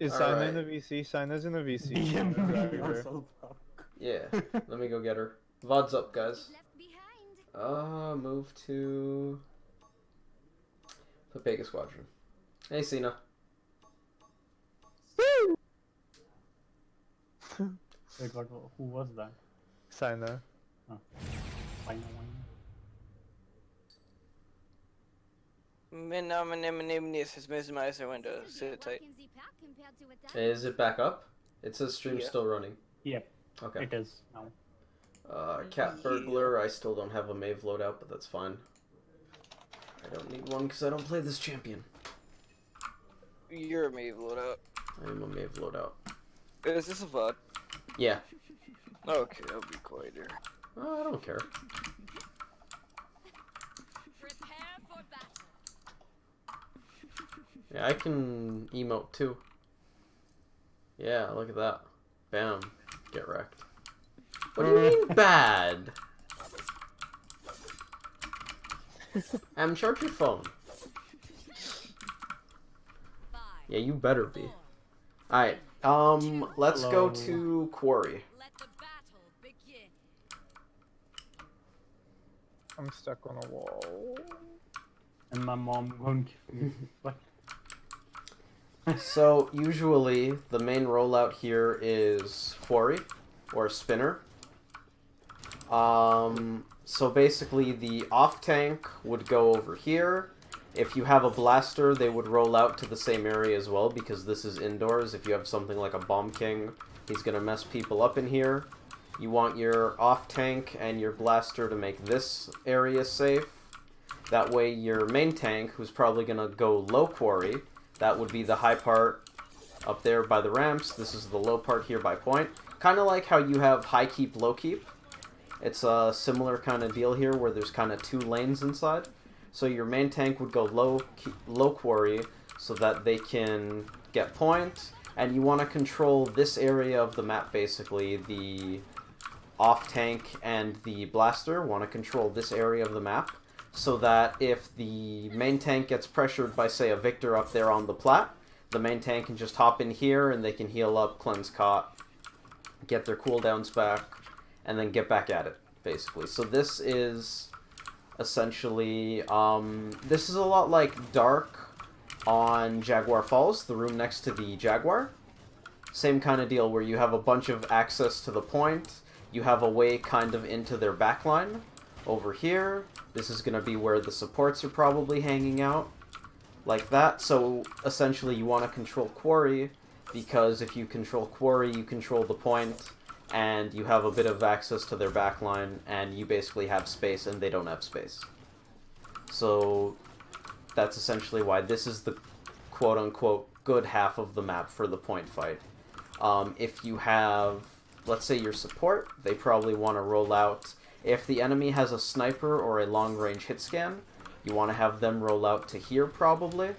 Is Sina in the VC? Sina's in the VC. Yeah, let me go get her. VOD's up, guys. Move to the Vega Squadron. Hey, Cena. Wait, what? Who was that? Sina. Oh. Fine. Mein name is Mesmerizer window. Sit tight. Is it back up? It says stream's still running. Yep. Okay. It is now. Cat Burglar, I still don't have a Mave loadout, but that's fine. I don't need one because I don't play this champion. You're a Mave loadout. I am a Mave loadout. Is this a VOD? Yeah. Okay, I'll be quieter. I don't care. Yeah, I can emote too. Yeah, look at that. Bam. Get wrecked. What do you mean bad? Charge your phone. Yeah, you better be. Alright, let's go to Quarry. I'm stuck on a wall. And my mom won't give me what? So, usually, the main rollout here is Quarry, or Spinner. So basically, the off-tank would go over here. If you have a blaster, they would roll out to the same area as well, because this is indoors. If you have something like a Bomb King, he's gonna mess people up in here. You want your off-tank and your blaster to make this area safe. That way, your main tank, who's probably gonna go low Quarry, that would be the high part up there by the ramps. This is the low part here by point. Kind of like how you have high keep, low keep. It's a similar kind of deal here where there's kind of two lanes inside. So your main tank would go low Quarry so that they can get point. And you want to control this area of the map basically. The off tank and the blaster want to control this area of the map. So that if the main tank gets pressured by, say, a Victor up there on the plat, the main tank can just hop in here and they can heal up, cleanse caught, get their cooldowns back, and then get back at it, basically. So this is essentially, this is a lot like Dark on Jaguar Falls, the room next to the Jaguar. Same kind of deal where you have a bunch of access to the point, you have a way kind of into their backline. Over here, this is going to be where the supports are probably hanging out, like that. So essentially you want to control Quarry, because if you control Quarry, you control the point, and you have a bit of access to their backline, and you basically have space, and they don't have space. So that's essentially why this is the quote-unquote good half of the map for the point fight. If you have, let's say, your support, they probably want to roll out. If the enemy has a sniper or a long-range hit scan, you want to have them roll out to here probably,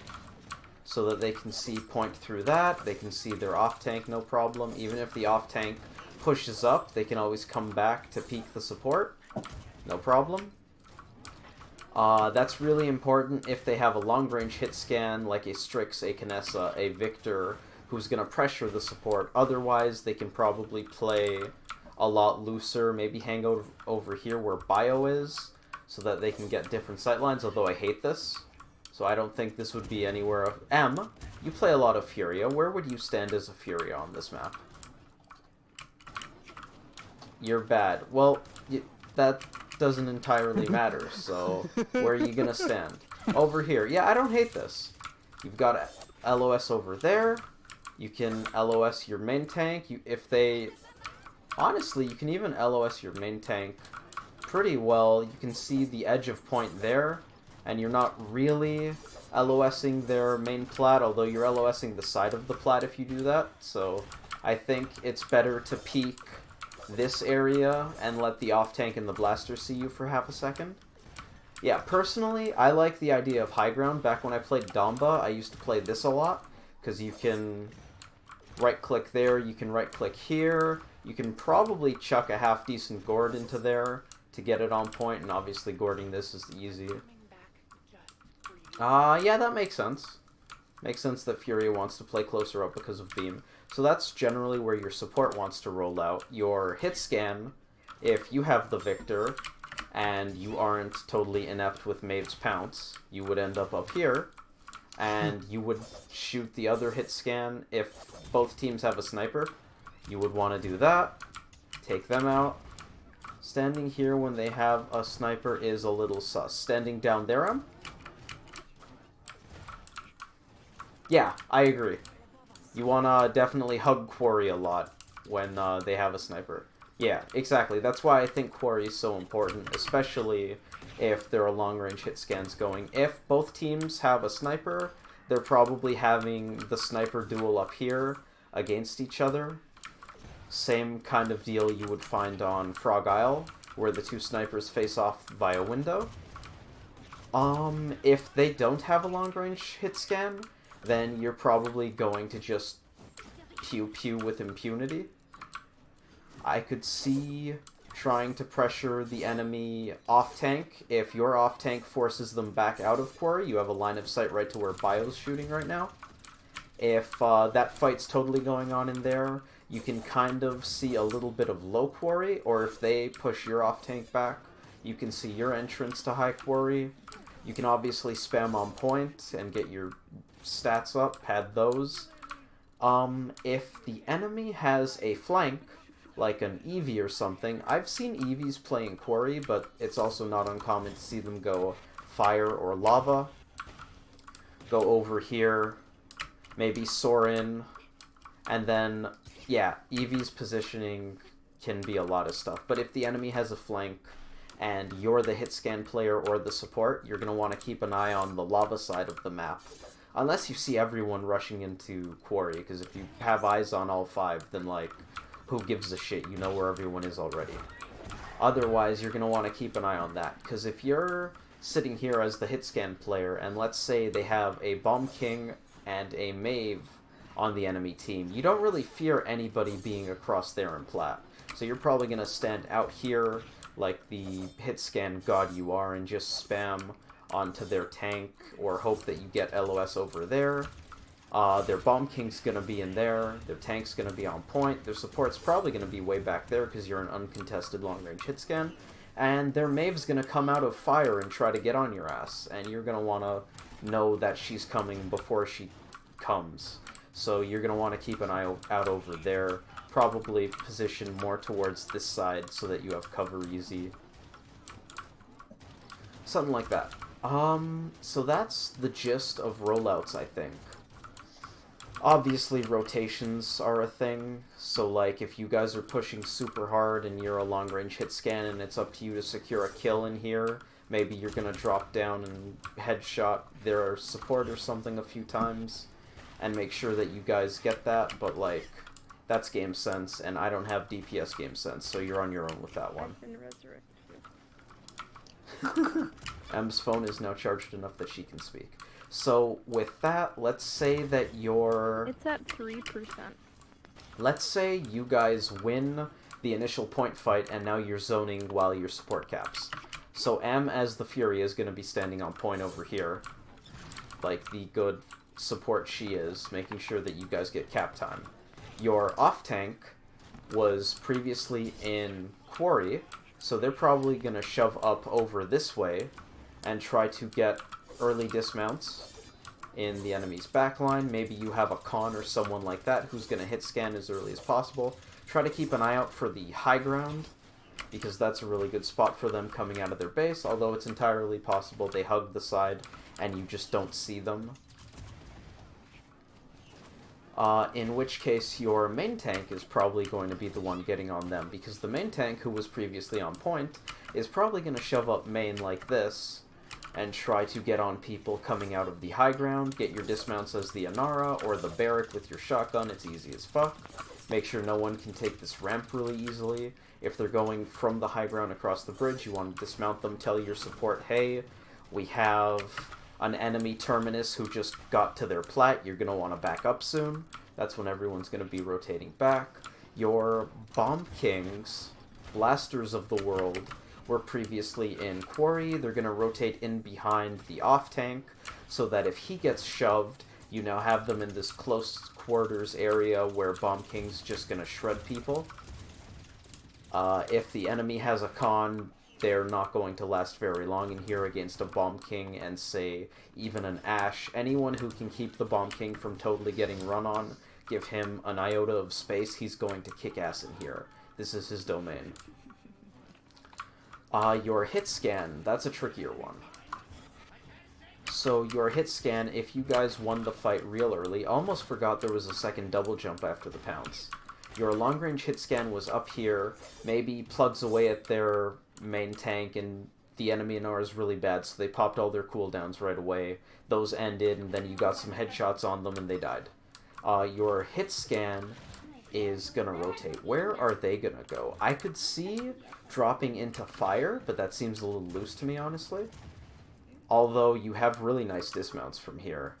so that they can see point through that. They can see their off-tank no problem. Even if the off-tank pushes up, they can always come back to peek the support. No problem. That's really important if they have a long-range hit scan, like a Strix, a Kinessa, a Victor, who's going to pressure the support. Otherwise, they can probably play a lot looser, maybe hang over here where Bio is, so that they can get different sightlines, although I hate this. So I don't think this would be anywhere of... you play a lot of Furia. Where would you stand as a Furia on this map? You're bad. Well, that doesn't entirely matter, so where are you gonna stand? Over here. Yeah, I don't hate this. You've got LOS over there. You can LOS your main tank. If they... Honestly, you can even LOS your main tank pretty well. You can see the edge of point there, and you're not really LOSing their main plat, although you're LOSing the side of the plat if you do that. So I think it's better to peek this area and let the off-tank and the blaster see you for half a second. Yeah, personally, I like the idea of high ground. Back when I played Damba, I used to play this a lot, because you can right-click there, you can right-click here. You can probably chuck a half-decent gourd into there to get it on point, and obviously gourding this is easy. Yeah, that makes sense. Makes sense that Fury wants to play closer up because of Beam. So that's generally where your support wants to roll out. Your hit scan, if you have the Victor, and you aren't totally inept with Maeve's Pounce, you would end up here, and you would shoot the other hit scan. If both teams have a sniper, you would want to do that, take them out. Standing here when they have a sniper is a little sus. Standing down there, yeah, I agree. You wanna definitely hug Quarry a lot when they have a sniper. Yeah, exactly. That's why I think Quarry is so important, especially if there are long-range hit scans going. If both teams have a sniper, they're probably having the sniper duel up here against each other. Same kind of deal you would find on Frog Isle, where the two snipers face off via window. If they don't have a long-range hit scan, then you're probably going to just pew-pew with impunity. I could see trying to pressure the enemy off-tank. If your off-tank forces them back out of Quarry, you have a line of sight right to where Bio's shooting right now. If that fight's totally going on in there, you can kind of see a little bit of low Quarry, or if they push your off-tank back, you can see your entrance to high Quarry. You can obviously spam on point and get your stats up, pad those. If the enemy has a flank, like an Eevee or something, I've seen Eevees playing Quarry, but it's also not uncommon to see them go fire or lava. Go over here, maybe soar in, and then, yeah, Eevee's positioning can be a lot of stuff. But if the enemy has a flank, and you're the hit scan player or the support, you're going to want to keep an eye on the lava side of the map. Unless you see everyone rushing into Quarry, because if you have eyes on all five, then, like, who gives a shit? You know where everyone is already. Otherwise, you're going to want to keep an eye on that, because if you're sitting here as the hit scan player, and let's say they have a Bomb King and a Maeve on the enemy team, you don't really fear anybody being across there in plat. So you're probably going to stand out here like the hit scan god you are and just spam onto their tank or hope that you get LOS over there. Their Bomb King's going to be in there, their tank's going to be on point, their support's probably going to be way back there because you're an uncontested long-range hit scan, and their Maeve's going to come out of fire and try to get on your ass, and you're going to want to know that she's coming before she comes. So you're going to want to keep an eye out over there, probably position more towards this side so that you have cover easy. Something like that. So that's the gist of rollouts, I think. Obviously, rotations are a thing, so like if you guys are pushing super hard and you're a long-range hit scan and it's up to you to secure a kill in here, maybe you're gonna drop down and headshot their support or something a few times and make sure that you guys get that, but like, that's game sense, and I don't have DPS game sense, so you're on your own with that one. M's phone is now charged enough that she can speak. So, with that, let's say that you're... It's at 3%. Let's say you guys win the initial point fight, and now you're zoning while your support caps. So M, as the Fury, is going to be standing on point over here, like the good support she is, making sure that you guys get cap time. Your off-tank was previously in Quarry, so they're probably going to shove up over this way and try to get early dismounts in the enemy's backline. Maybe you have a Con or someone like that who's going to hit scan as early as possible. Try to keep an eye out for the high ground, because that's a really good spot for them coming out of their base, although it's entirely possible they hug the side and you just don't see them. In which case your main tank is probably going to be the one getting on them, because the main tank, who was previously on point, is probably going to shove up main like this and try to get on people coming out of the high ground, get your dismounts as the Anara or the Barrack with your shotgun. It's easy as fuck. Make sure no one can take this ramp really easily. If they're going from the high ground across the bridge, you want to dismount them, tell your support, hey, we have an enemy terminus who just got to their plat, you're going to want to back up soon. That's when everyone's going to be rotating back. Your Bomb Kings, Blasters of the world, were previously in Quarry. They're going to rotate in behind the off-tank, so that if he gets shoved, You now have them in this close quarters area where Bomb King's just gonna shred people. If the enemy has a con, they're not going to last very long in here against a Bomb King and, say, even an Ashe. Anyone who can keep the Bomb King from totally getting run on, give him an iota of space, he's going to kick ass in here. This is his domain. Your hit scan, that's a trickier one. So your hit scan, if you guys won the fight real early, almost forgot there was a second double jump after the pounce. Your long range hit scan was up here, maybe plugs away at their main tank, and the enemy in R is really bad, so they popped all their cooldowns right away. Those ended, and then you got some headshots on them and they died. Your hit scan is gonna rotate. Where are they gonna go? I could see dropping into fire, but that seems a little loose to me, honestly. Although you have really nice dismounts from here.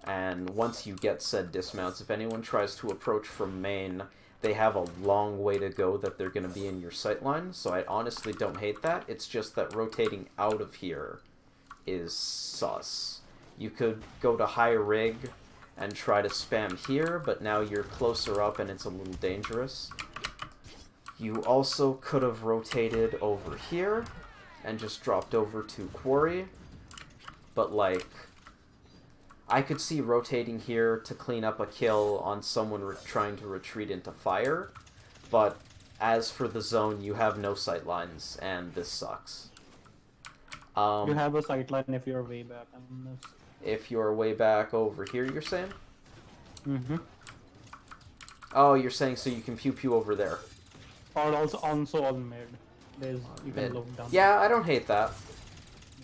And once you get said dismounts, if anyone tries to approach from main, they have a long way to go that they're going to be in your sightline, so I honestly don't hate that. It's just that rotating out of here is sus. You could go to high rig and try to spam here, but now you're closer up and it's a little dangerous. You also could have rotated over here and just dropped over to Quarry, but like, I could see rotating here to clean up a kill on someone trying to retreat into fire, but as for the zone, you have no sightlines, and this sucks. You have a sightline if you're way back on this. If you're way back over here, you're saying? Mm-hmm. Oh, you're saying so you can pew-pew over there. Or also on mid. There's you Mid. can look down. Yeah, I don't hate that.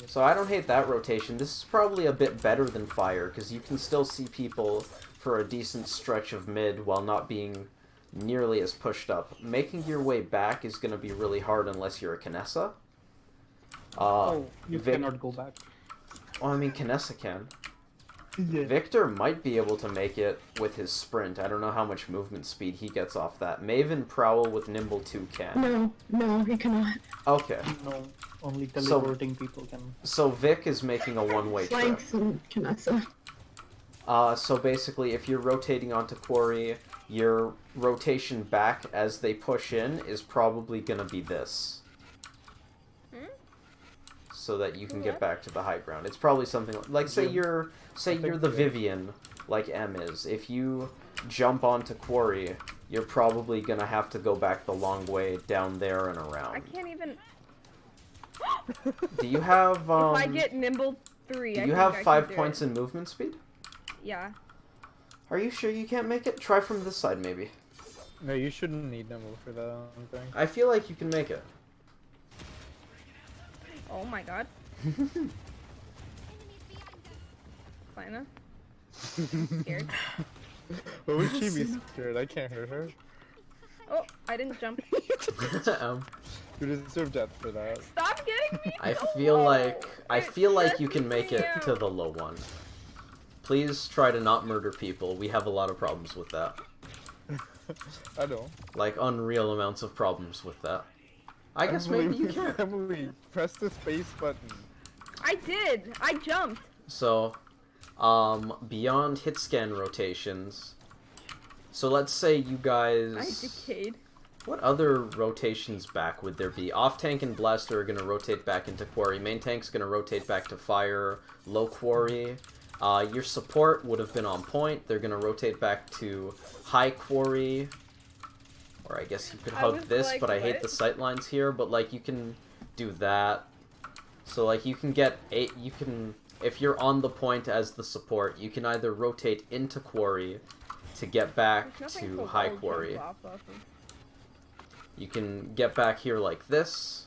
So I don't hate that rotation. This is probably a bit better than fire, because you can still see people for a decent stretch of mid while not being nearly as pushed up. Making your way back is going to be really hard unless you're a Kinessa. You cannot go back. Well, I mean, Kinessa can. Yeah. Victor might be able to make it with his sprint. I don't know how much movement speed he gets off that. Maven Prowl with Nimble 2 can. No, he cannot. Okay. No, only teleporting people can. So Vic is making a one-way trip. Flanks and Kinessa. So basically, if you're rotating onto Quarry, your rotation back as they push in is probably going to be this. So that you can get back to the high ground. It's probably something like, say you're the Vivian, like M is. If you jump onto Quarry, you're probably going to have to go back the long way down there and around. I can't even... Do you have, if I get nimble 3, do I you think have I 5 can do points it. in movement speed? Yeah. Are you sure you can't make it? Try from this side, maybe. No, you shouldn't need Nimble for that, I don't think. I feel like you can make it. Oh my god. Lina? Scared. What would she be scared? I can't hurt her. Oh, I didn't jump. You deserve death for that. Stop getting me! I so feel low. like you It can make it stresses to me the low one. Please try to not murder people. We have a lot of problems with that. I don't. Like unreal amounts of problems with that. I guess maybe you can. Emily, press the space button. I did! I jumped! So, beyond hit scan rotations. So let's say you guys. I decayed. What other rotations back would there be? Off tank and blaster are gonna rotate back into Quarry. Main tank's gonna rotate back to fire. Low Quarry. Your support would have been on point. They're gonna rotate back to high Quarry. Or I guess you could I hug was this, like, but I hate what? the sight lines here. But like you can do that. So like you can get if you're on the point as the support, you can either rotate into Quarry to get back There's nothing to for high gold Quarry. jump off of. You can get back here like this,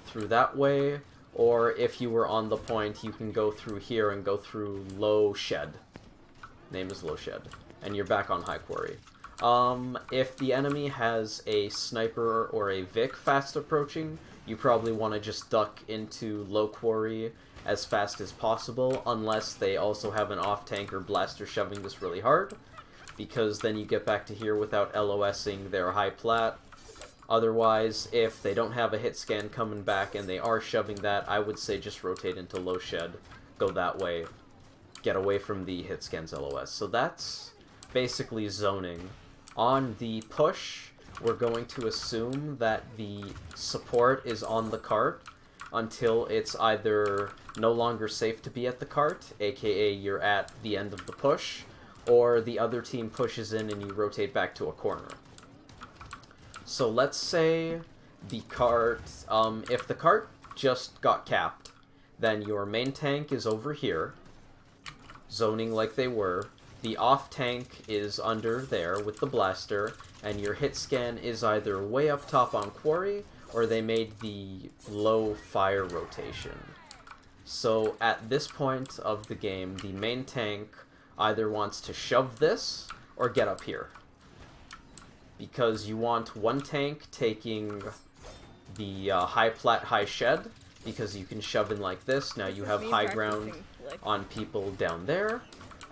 through that way, or if you were on the point, you can go through here and go through Low Shed. Name is Low Shed. And you're back on High Quarry. If the enemy has a sniper or a Vic fast approaching, you probably want to just duck into Low Quarry as fast as possible, unless they also have an off-tank or blaster shoving this really hard, because then you get back to here without LOSing their high plat. Otherwise, if they don't have a hit scan coming back and they are shoving that, I would say just rotate into Low Shed, go that way. get away from the hit scans LOS. So that's basically zoning. On the push, we're going to assume that the support is on the cart until it's either no longer safe to be at the cart, aka you're at the end of the push, or the other team pushes in and you rotate back to a corner. So let's say the cart, if the cart just got capped, then your main tank is over here, zoning like they were. The off tank is under there with the blaster, and your hit scan is either way up top on Quarry, or they made the low fire rotation. So at this point of the game, the main tank either wants to shove this, or get up here. Because you want one tank taking the high plat, high shed, because you can shove in like this. Now you have high ground on people down there,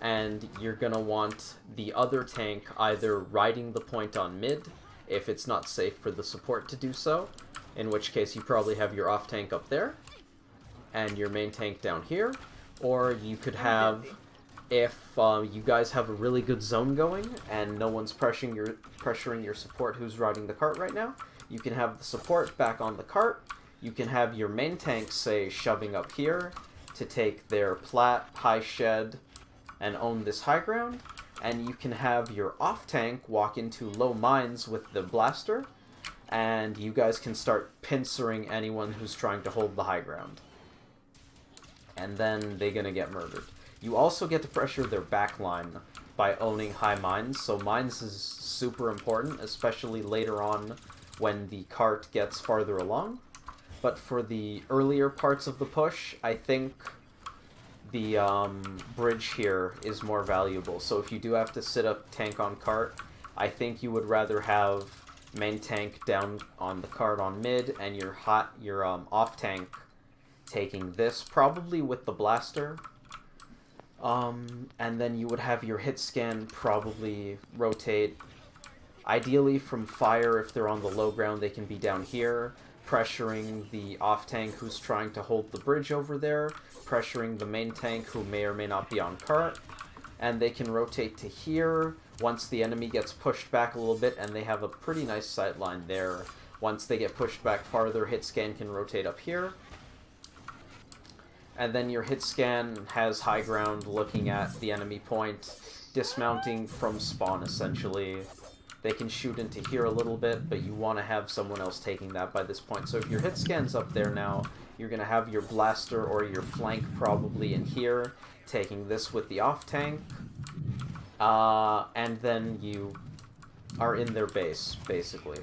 and you're gonna want the other tank either riding the point on mid, if it's not safe for the support to do so, in which case you probably have your off tank up there, and your main tank down here, or you could have, if you guys have a really good zone going, and no one's pressuring your support who's riding the cart right now, you can have the support back on the cart. You can have your main tank, say, shoving up here to take their plat, high shed, and own this high ground. And you can have your off tank walk into low mines with the blaster, and you guys can start pincering anyone who's trying to hold the high ground. And then they're gonna get murdered. You also get to pressure their backline by owning high mines, so mines is super important, especially later on when the cart gets farther along. But for the earlier parts of the push, I think the bridge here is more valuable. So if you do have to sit up tank on cart, I think you would rather have main tank down on the cart on mid, and your off tank taking this, probably with the blaster. And then you would have your hit scan probably rotate. Ideally from fire, if they're on the low ground, they can be down here, pressuring the off tank who's trying to hold the bridge over there, pressuring the main tank who may or may not be on cart, and they can rotate to here once the enemy gets pushed back a little bit, and they have a pretty nice sight line there. Once they get pushed back farther, hit scan can rotate up here. And then your hit scan has high ground looking at the enemy point, dismounting from spawn essentially. They can shoot into here a little bit, but you want to have someone else taking that by this point. So if your hit scan's up there now, you're going to have your blaster or your flank probably in here, taking this with the off tank. And then you are in their base, basically.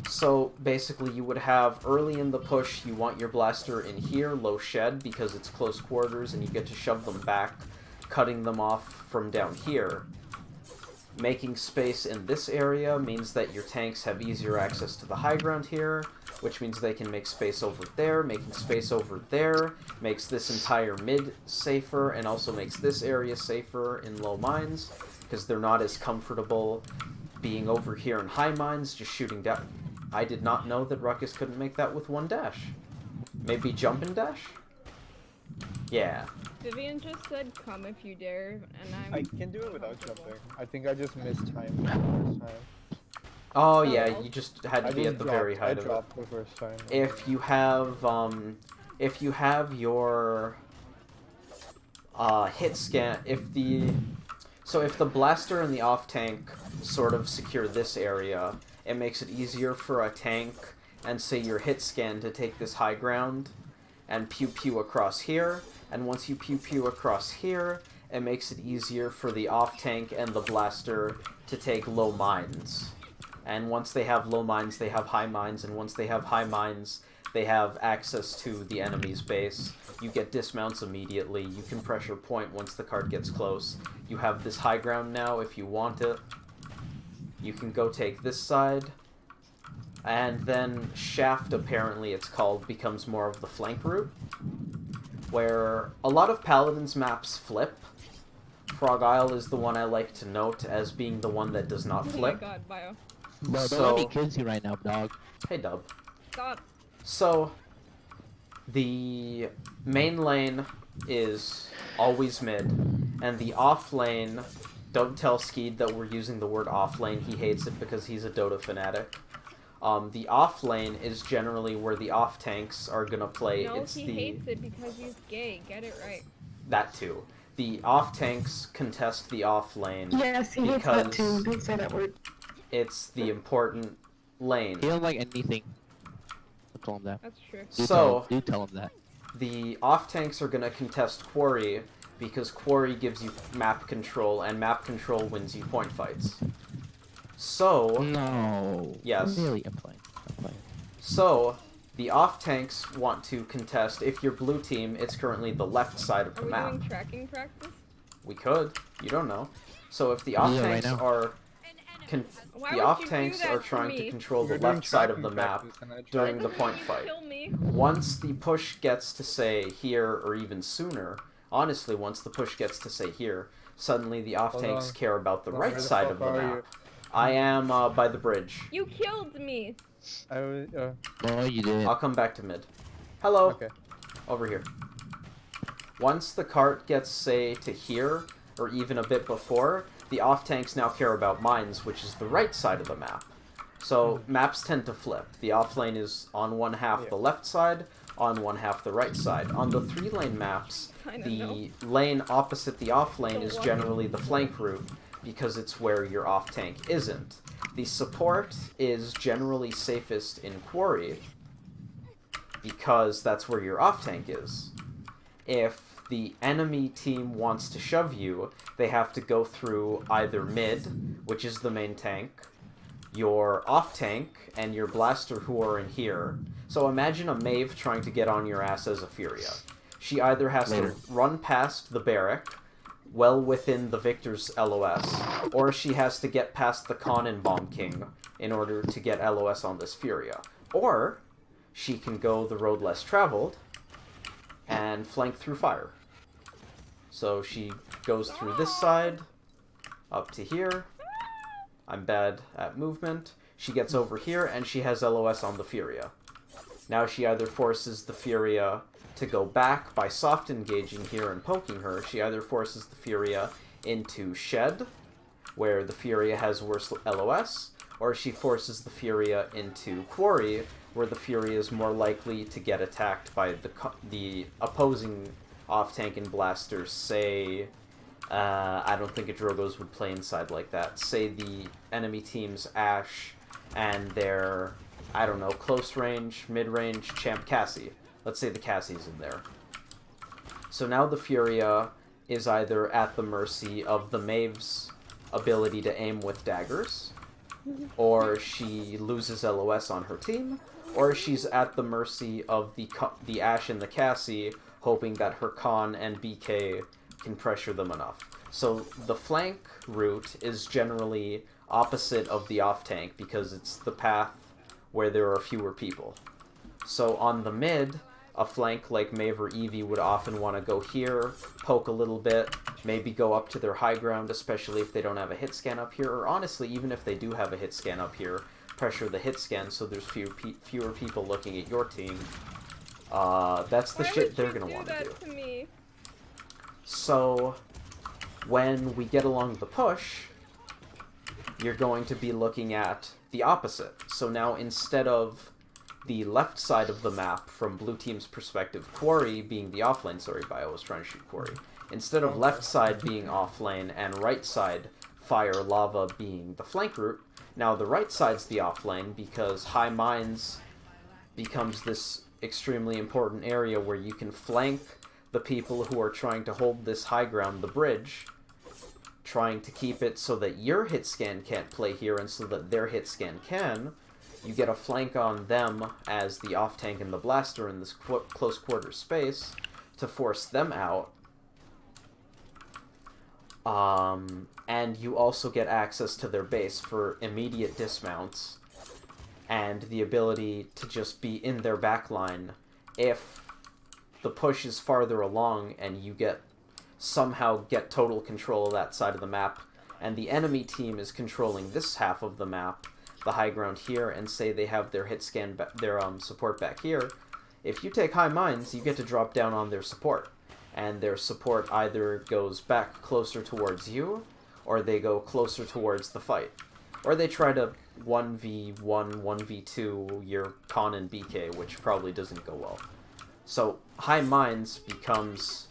So basically you would have, early in the push, you want your blaster in here, low shed, because it's close quarters and you get to shove them back, cutting them off from down here. Making space in this area means that your tanks have easier access to the high ground here, which means they can make space over there. Making space over there makes this entire mid safer, and also makes this area safer in low mines, because they're not as comfortable being over here in high mines, just shooting down. I did not know that Ruckus couldn't make that with one dash. Maybe jump and dash? Yeah. Vivian just said, "Come if you dare," and I can do it without jumping. I think I just missed time the first time. Oh yeah, you just had to be at the very height I of dropped the first time. If you have your hit scan, if the blaster and the off tank sort of secure this area, it makes it easier for a tank and say your hit scan to take this high ground and pew pew across here. And once you pew pew across here, it makes it easier for the off tank and the blaster to take low mines. And once they have low mines, they have high mines, and once they have high mines, they have access to the enemy's base. You get dismounts immediately. You can pressure point once the cart gets close. You have this high ground now if you want it. You can go take this side. And then Shaft, apparently it's called, becomes more of the flank route, where a lot of Paladins maps flip. Frog Isle is the one I like to note as being the one that does not oh my flip. god, Bio. Bro, don't let me kiss you right now, dog. Hey, Dub. Stop. So, The main lane is always mid, and the off lane, don't tell Skeed that we're using the word off lane, he hates it because he's a Dota fanatic. The off lane is generally where the off tanks are gonna play. No, It's he hates it because he's gay. Get it right. That too. The off tanks contest the off lane. Yes, he hates that too. Don't say that word. It's the important lane. He don't like anything. I'll tell him that. That's true. So, Tell him that. the off tanks are gonna contest Quarry because Quarry gives you map control, and map control wins you point fights. So, No. Yes. Really, I'm playing. So, the off tanks want to contest. If you're blue team, it's currently the left side of Are the we map. doing tracking practice? We could. You don't know. So if the off Yeah, right tanks now. are Why the would off you do tanks that are to trying to me? control the We're doing left side of tracking the map practice, and I tried- during the Doesn't point mean fight. Kill me. Once the push gets to say here, or even sooner, honestly, once the push gets to say here, suddenly the off Hold tanks on. care about the Hold on, right where the side fuck of the are map. you? I am by the bridge. You killed me. I was, Oh, you did. I'll come back to mid. Hello. okay. Over here. Once the cart gets, say, to here, or even a bit before, the off tanks now care about mines, which is the right side of the map. So maps tend to flip. The off lane is on one half the left side, on one half the right side. On the 3-lane maps, I don't the know. lane opposite the off lane Don't is walk generally the flank route, because it's where your off tank isn't. The support is generally safest in Quarry, because that's where your off tank is. If the enemy team wants to shove you, they have to go through either mid, which is the main tank, your off tank, and your blaster who are in here. So imagine a Maeve trying to get on your ass as a Furia. She either has Later. to run past the barrack, well within the Victor's LOS, or she has to get past the Con and Bomb King in order to get LOS on this Furia. Or she can go the road less traveled and flank through fire. So she goes through this side, up to here. I'm bad at movement. She gets over here, and she has LOS on the Furia. Now she either forces the Furia to go back by soft engaging here and poking her. She either forces the Furia into Shed, where the Furia has worse LOS, or she forces the Furia into Quarry, where the Furia is more likely to get attacked by the opposing off-tank and blasters. Say, I don't think a Drogo's would play inside like that. Say the enemy team's Ashe and their, I don't know, close range, mid-range champ Cassie. Let's say the Cassie's in there. So now the Furia is either at the mercy of the Maeve's ability to aim with daggers, or she loses LOS on her team, or she's at the mercy of the Ashe and the Cassie, hoping that her Con and BK can pressure them enough. So the flank route is generally opposite of the off-tank, because it's the path where there are fewer people. So on the mid, a flank like Maeve or Eevee would often want to go here, poke a little bit, maybe go up to their high ground, especially if they don't have a hit scan up here, or honestly, even if they do have a hit scan up here, pressure the hit scan so there's fewer people looking at your team. That's the shit they're going to want to do. To me? So, when we get along the push, you're going to be looking at the opposite. So now, instead of the left side of the map, from blue team's perspective, Quarry being the offlane, sorry, Bio was trying to shoot Quarry. Instead of left side being offlane and right side, fire, lava being the flank route, now the right side's the offlane, because high mines becomes this extremely important area where you can flank the people who are trying to hold this high ground, the bridge, trying to keep it so that your hit scan can't play here and so that their hit scan can. You get a flank on them as the off-tank and the blaster in this close quarter space to force them out. And you also get access to their base for immediate dismounts and the ability to just be in their backline if the push is farther along and you somehow get total control of that side of the map, and the enemy team is controlling this half of the map, the high ground here, and say they have their hit scan, their support back here. If you take high mines, you get to drop down on their support. And their support either goes back closer towards you, or they go closer towards the fight. Or they try to 1v1, 1v2 your Con and BK, which probably doesn't go well. So, high mines becomes...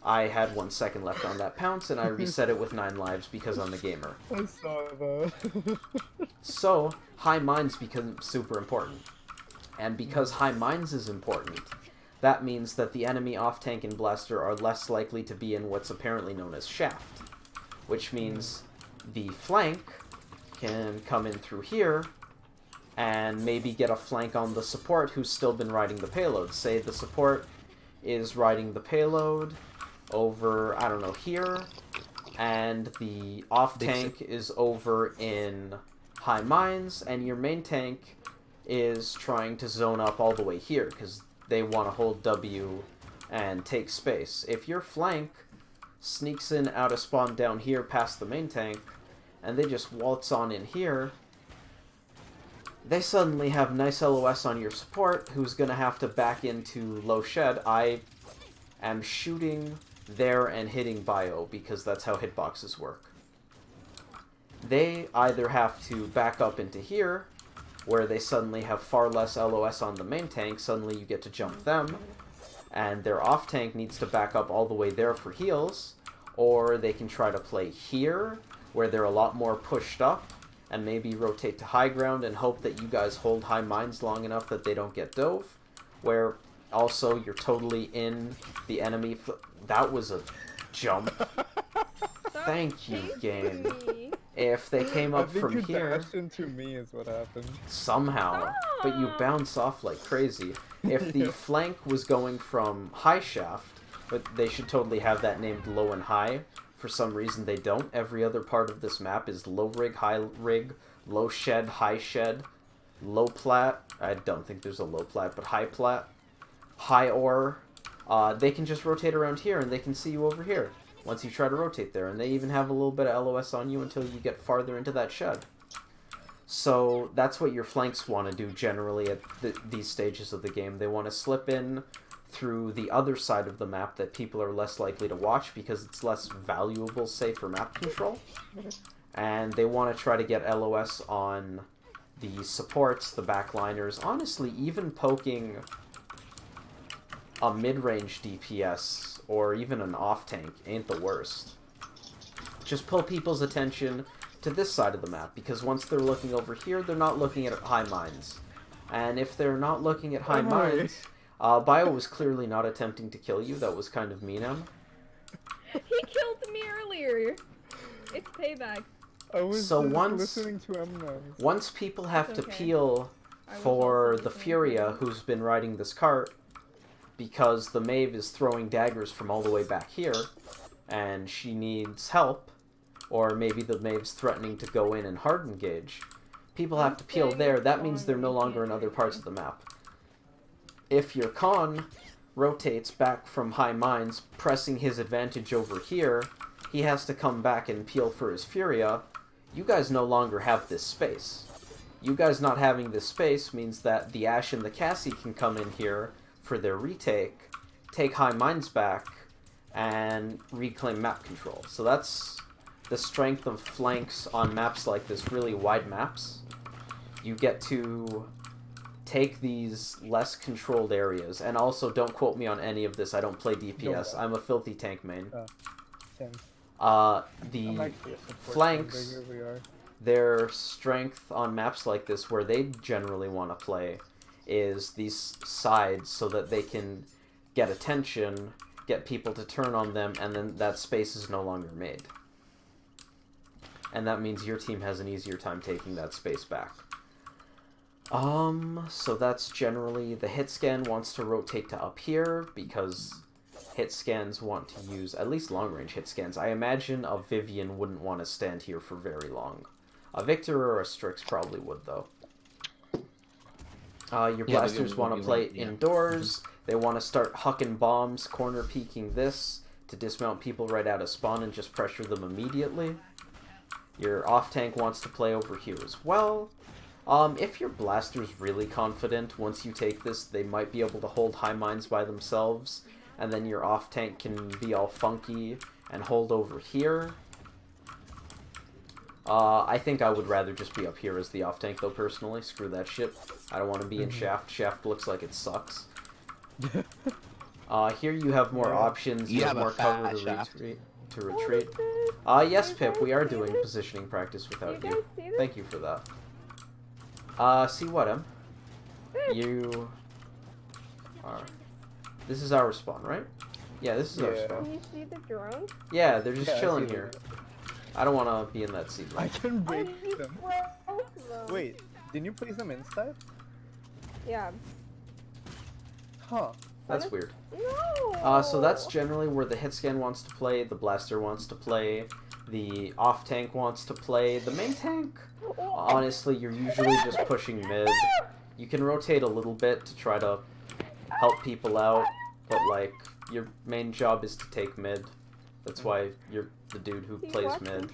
I had 1 second left on that pounce, and I reset it with 9 lives because I'm a gamer. I saw that. So, high mines become super important. And because high mines is important, that means that the enemy off-tank and blaster are less likely to be in what's apparently known as shaft. Which means the flank can come in through here and maybe get a flank on the support who's still been riding the payload. Say the support is riding the payload over, I don't know, here, and the off-tank is over in high mines, and your main tank is trying to zone up all the way here, because they want to hold W and take space. If your flank sneaks in out of spawn down here past the main tank, and they just waltz on in here, they suddenly have nice LOS on your support, who's going to have to back into low shed. I am shooting there and hitting bio, because that's how hitboxes work. They either have to back up into here, where they suddenly have far less LOS on the main tank, suddenly you get to jump them, and their off-tank needs to back up all the way there for heals, or they can try to play here, where they're a lot more pushed up, and maybe rotate to high ground and hope that you guys hold high mines long enough that they don't get dove, where also you're totally in the enemy. That was a jump. Thank you, game. If they came up from I think you here... dashed into me is what happened. Somehow. But you bounce off like crazy. If the flank was going from high shaft, but they should totally have that named low and high. For some reason they don't. Every other part of this map is low rig, high rig, low shed, high shed, low plat. I don't think there's a low plat, but high plat. High ore. They can just rotate around here and they can see you over here once you try to rotate there. And they even have a little bit of LOS on you until you get farther into that shed. So that's what your flanks want to do generally at these stages of the game. They want to slip in through the other side of the map that people are less likely to watch because it's less valuable, say, for map control. And they want to try to get LOS on the supports, the backliners. Honestly, even poking a mid-range DPS or even an off-tank ain't the worst. Just pull people's attention to this side of the map, because once they're looking over here, they're not looking at high mines. And if they're not looking at high mines... Bio was clearly not attempting to kill you. That was kind of mean, Em. He killed me earlier. It's payback. I was so listening to Emma. Once people have It's to okay. peel for the Furia who's been riding this cart, because the Maeve is throwing daggers from all the way back here, and she needs help, or maybe the Maeve's threatening to go in and hard engage, people have to peel there. That means they're no longer in other parts of the map. If your Con rotates back from high mines, pressing his advantage over here, he has to come back and peel for his Furia. You guys no longer have this space. You guys not having this space means that the Ashe and the Cassie can come in here for their retake, take high mines back, and reclaim map control. So that's the strength of flanks on maps like this, really wide maps. You get to take these less controlled areas, and also don't quote me on any of this, I don't play DPS, I'm a filthy tank main. The flanks, their strength on maps like this, where they generally want to play, is these sides so that they can get attention, get people to turn on them, and then that space is no longer made. And that means your team has an easier time taking that space back. So that's generally, the hit scan wants to rotate to up here, because hit scans want to use, at least long-range hit scans. I imagine a Vivian wouldn't want to stand here for very long. A Victor or a Strix probably would, though. Your blasters want to play indoors. They want to start hucking bombs, corner peeking this, to dismount people right out of spawn and just pressure them immediately. Your off-tank wants to play over here as well. If your blaster's really confident, once you take this, they might be able to hold high mines by themselves, and then your off-tank can be all funky and hold over here. I think I would rather just be up here as the off-tank, though, personally. Screw that shit. I don't want to be in Shaft. Shaft looks like it sucks. Here you have more options. You have more cover to retreat. Yes, Pip, we are doing positioning practice without you. Thank you for that. See what, Em? You are... This is our spawn, right? Yeah, this is our spawn. Can you see the drones? Yeah, they're just Yeah, chilling here. I don't want to be in that seat. I can break them. Both of them. Wait, didn't you place them inside? Yeah. Huh. That's weird. No! So that's generally where the hit scan wants to play, the blaster wants to play, the off tank wants to play. The main tank, honestly, you're usually just pushing mid. You can rotate a little bit to try to help people out, but like your main job is to take mid. That's why you're the dude who plays mid.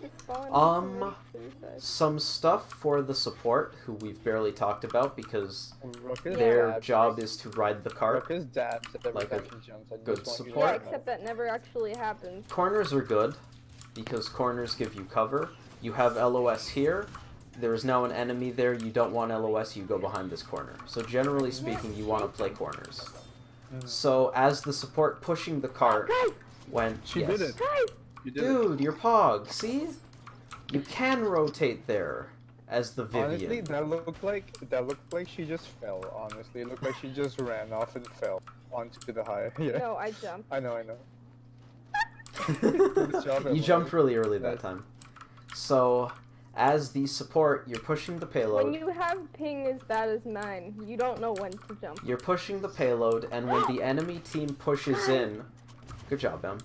Some stuff for the support, who we've barely talked about because their job is to ride the cart. Like a good support. Yeah, except that never actually happens. Corners are good because corners give you cover. You have LOS here. There is now an enemy there. You don't want LOS, you go behind this corner. So generally speaking, you want to play corners. So as the support pushing the cart, when did it. Dude, your pog. See, you can rotate there as the Vivian. Honestly, that looked like she just fell. Honestly, it looked like she just ran off and fell onto the high. Yeah. No, I jumped. I know. You jumped really early that time. So, as the support, you're pushing the payload. When you have ping as bad as mine, you don't know when to jump. You're pushing the payload, and when the enemy team pushes in, good job, Em.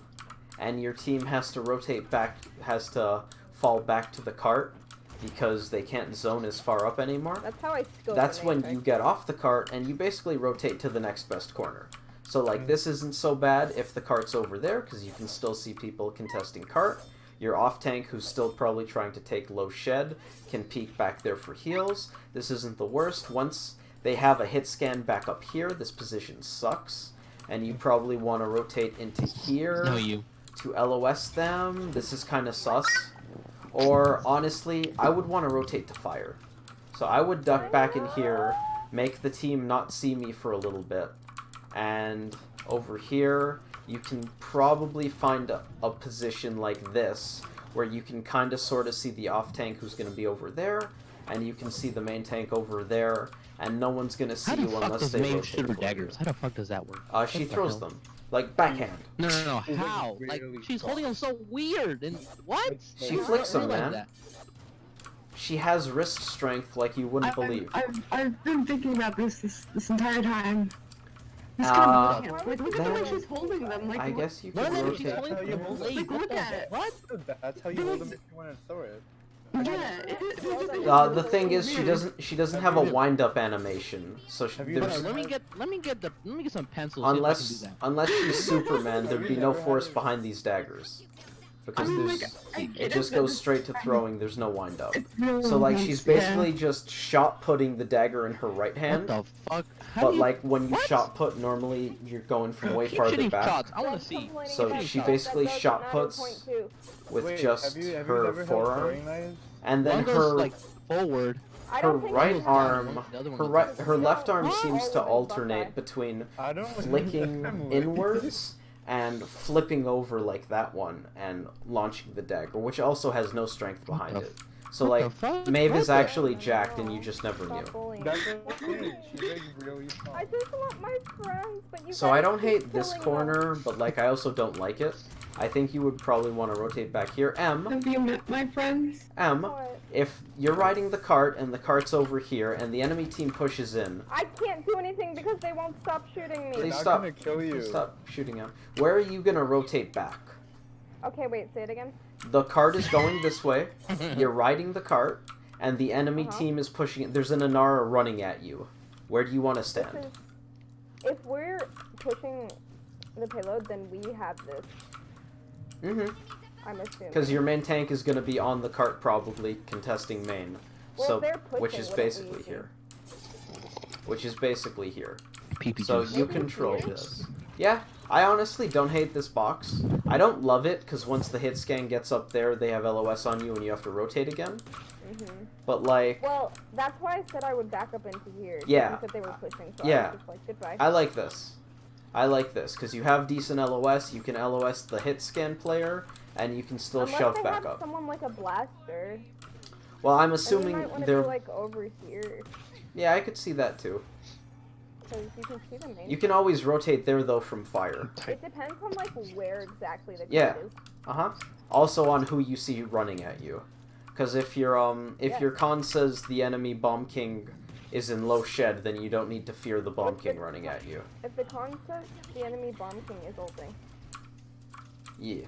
And your team has to rotate back, has to fall back to the cart because they can't zone as far up anymore. That's how I scope. That's when you get off the cart and you basically rotate to the next best corner. So like this isn't so bad if the cart's over there because you can still see people contesting cart. Your off tank, who's still probably trying to take low shed, can peek back there for heals. This isn't the worst. Once they have a hit scan back up here, this position sucks. And you probably want to rotate into here to LOS them. This is kind of sus. Or, honestly, I would want to rotate to fire. So I would duck back in here, make the team not see me for a little bit. And over here, you can probably find a position like this, where you can kind of sort of see the off tank who's going to be over there, and you can see the main tank over there, and no one's going to see you unless they rotate shoot her daggers? How the fuck does that work? She throws them. Like, backhand. No. How? Like, she's holding them so weird. And what? She flicks them, man. She has wrist strength like you wouldn't believe. I've been thinking about this entire time. Look at the way she's holding them. Like, I guess you can rotate. Like, look at it. What? That's how you hold them if you want to throw it. Yeah. The thing is, she doesn't have a wind-up animation, so there's... Let me get some pencils. Unless she's Superman, there'd be no force behind these daggers, because it just goes straight to throwing. There's no wind-up. So like she's basically just shot putting the dagger in her right hand. What the fuck? But like when you shot put, normally you're going from way farther back. Shots. I want to see. So she basically shot puts with just her forearm, and then her like forward. her right arm, her left arm seems to alternate between flicking inwards and flipping over like that one and launching the dagger, which also has no strength behind it. So like, Maeve is actually jacked and you just never knew. That's okay. She's like really strong. I just want my friends, but you So I don't hate this corner, but like I also don't like it. I think you would probably want to rotate back here. Have you met my friends? If you're riding the cart and the cart's over here and the enemy team pushes in, I can't do anything because they won't stop shooting me. please not stop. gonna kill you. Please stop shooting him. Where are you gonna rotate back? Okay, wait, say it again. The cart is going this way. You're riding the cart, and the enemy team is pushing it. There's an Inara running at you. Where do you want to stand? If we're pushing the payload, then we have this. I'm assuming. Because your main tank is going to be on the cart probably, contesting main. Well, So, if they're pushing, which is wouldn't we basically be- here. Which is basically here. PP So juice. you Maybe control here? this. Yeah, I honestly don't hate this box. I don't love it, because once the hit scan gets up there, they have LOS on you and you have to rotate again. Mhm. But, like, Well, that's why I said I would back up into here. 'Cause Yeah. You said they were pushing, so I Yeah. was just like, goodbye. I like this. I like this, because you have decent LOS, you can LOS the hit scan player, and you can still Unless shove they back have up. someone like a blaster. Well, I'm Then you assuming might want to they're... go like over here, Yeah, I could see that too. because you can see the main. You can always rotate there, though, from fire. It depends on like where exactly the Yeah. card is. Uh-huh. Also on who you see running at you. Because if your Yeah. your con says the enemy Bomb King is in low shed, then you don't need to fear the Bomb King running at you. If the con says the enemy bomb king is ulting. Yeah.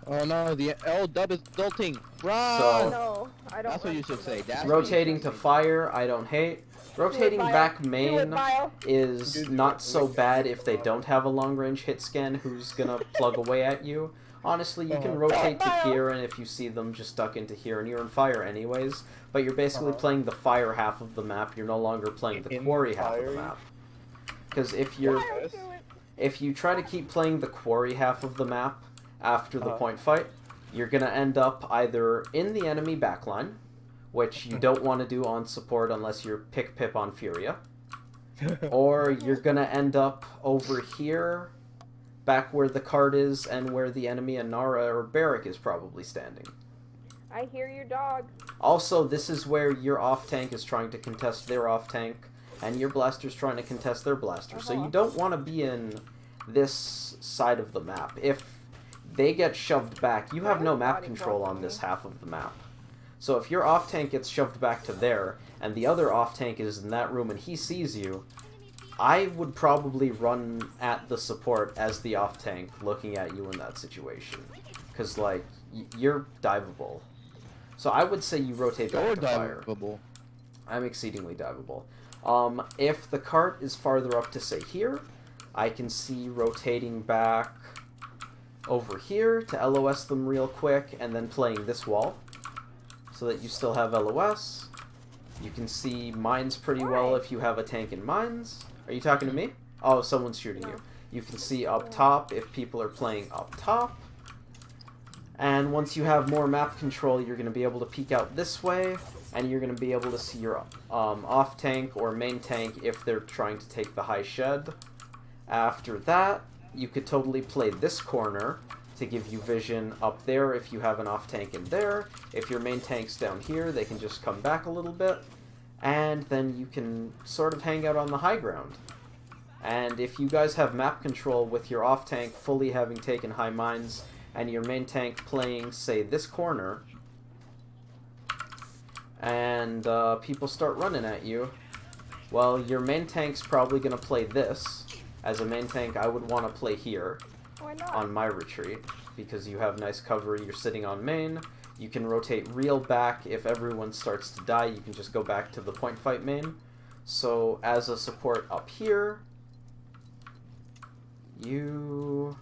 Oh no, the L-dub is ulting. Run! So- No, I don't. That's what run you should to say. them. That's Rotating what you to should say. fire, I don't hate. Rotating Bile. back Do it, main Bile. is Dude, not so like- bad if they don't have a long range hit scan who's gonna plug away at you. Honestly, you can rotate to here, and if you see them, just duck into here, and you're in fire anyways. But you're basically playing the fire half of the map. You're no longer playing the In quarry half of the fire? map. Because if you're Fire to it. if you try to keep playing the quarry half of the map after the Uh-huh. point fight, you're gonna end up either in the enemy backline, which you don't want to do on support unless you're pick pip on Furia, or you're gonna end up over here, back where the card is and where the enemy Anara or Barrack is probably standing. I hear your dog. Also, this is where your off tank is trying to contest their off tank, and your blaster's trying to contest their blaster. So you don't want to be in this side of the map. If they get shoved back, you have no map control on this half of the map. So if your off tank gets shoved back to there, and the other off tank is in that room and he sees you, I would probably run at the support as the off tank looking at you in that situation. Because, like, you're diveable. So I would say you rotate back You're to fire. diveable. I'm exceedingly diveable. If the cart is farther up to, say, here, I can see rotating back over here to LOS them real quick, and then playing this wall, so that you still have LOS. You can see mines pretty well if you have a tank in mines. Are you talking to me? Oh, someone's shooting you. You can see up top if people are playing up top. And once you have more map control, you're going to be able to peek out this way, and you're going to be able to see your off tank or main tank if they're trying to take the high shed. After that, you could totally play this corner to give you vision up there if you have an off tank in there. If your main tank's down here, they can just come back a little bit, and then you can sort of hang out on the high ground. And if you guys have map control with your off tank fully having taken high mines, and your main tank playing, say, this corner, and people start running at you, well, your main tank's probably going to play this. As a main tank, I would want to play here Why not? on my retreat, because you have nice cover, you're sitting on main. You can rotate real back. If everyone starts to die, you can just go back to the point fight main. So, as a support up here, you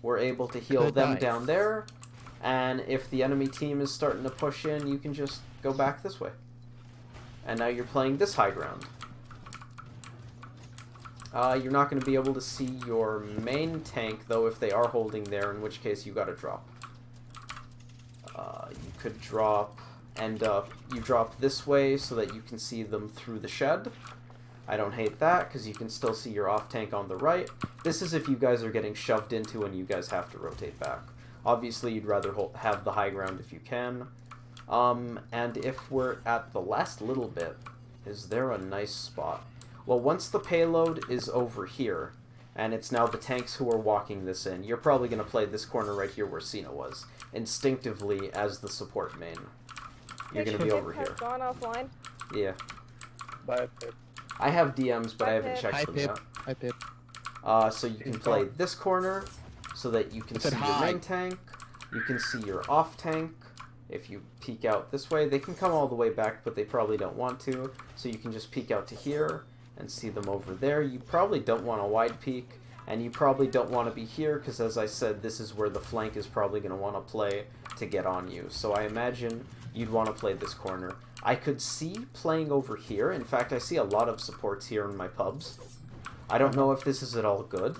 were able to heal Good them night. down there, and if the enemy team is starting to push in, you can just go back this way. And now you're playing this high ground. You're not going to be able to see your main tank, though, if they are holding there, in which case you gotta drop. You could drop, you drop this way so that you can see them through the shed. I don't hate that, because you can still see your off tank on the right. This is if you guys are getting shoved into and you guys have to rotate back. Obviously, you'd rather have the high ground if you can. And if we're at the last little bit, is there a nice spot? Well, once the payload is over here, and it's now the tanks who are walking this in, you're probably going to play this corner right here where Cena was, instinctively as the support main. You're going to be over Has here. gone offline. Yeah. But I have DMs, but I haven't Hi, checked them Pip. yet. Hi, Pip. So you can play this corner, so that you can Said see your hi. main tank, you can see your off tank. If you peek out this way, they can come all the way back, but they probably don't want to, so you can just peek out to here and see them over there. You probably don't want a wide peek, and you probably don't want to be here, because as I said, this is where the flank is probably going to want to play to get on you. So I imagine you'd want to play this corner. I could see playing over here. In fact, I see a lot of supports here in my pubs. I don't know if this is at all good.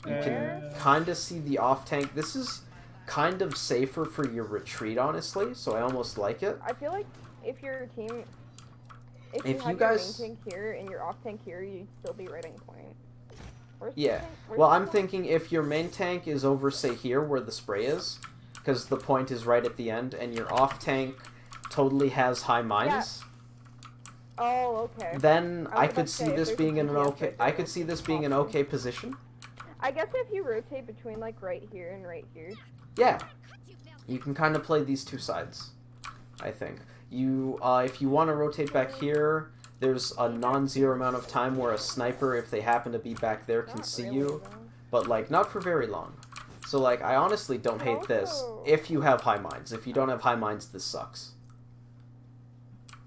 You can kind of see the off-tank. This is kind of safer for your retreat, honestly, so I almost like it. I feel like if your team, if If you you had guys- your main tank here and your off tank here, you'd still be raiding point. Where's the Yeah. tank? Where's Well, the I'm tank? thinking if your main tank is over, say, here where the spray is, because the point is right at the end, and your off-tank totally has high mines, Oh, okay. then I was I about could to see say, if this there's being a in an GPS okay. right I there, could see this being an awesome. okay position. I guess if you rotate between like right here and right here. Yeah, you can kind of play these two sides. I think you, if you want to rotate back here, there's a non-zero amount of time where a sniper, if they happen to be back there, can Not see really, you, though. but like not for very long. So like, I honestly don't hate this Also- if you have high mines. If you don't have high mines, this sucks.